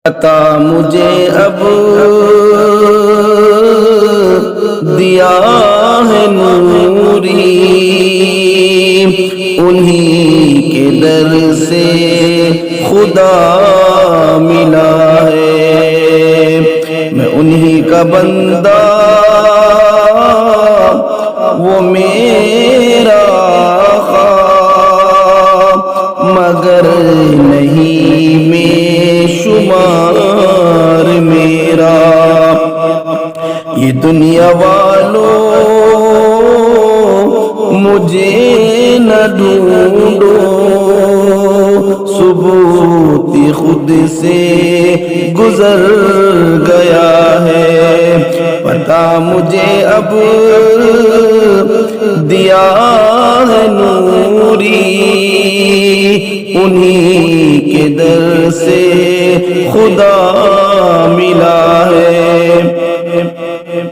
عطا مجھے اب دیا ہے نوری، انہی کے در سے خدا ملا ہے، میں انہی کا بندہ وہ میرا خواب، مگر نہیں میں شمار میرا۔ یہ دنیا والوں مجھے نہ ڈھونڈو، ثبوت خود سے گزر گیا ہے، پتہ مجھے اب دیا ہے نوری، انہی کے در سے خدا ملا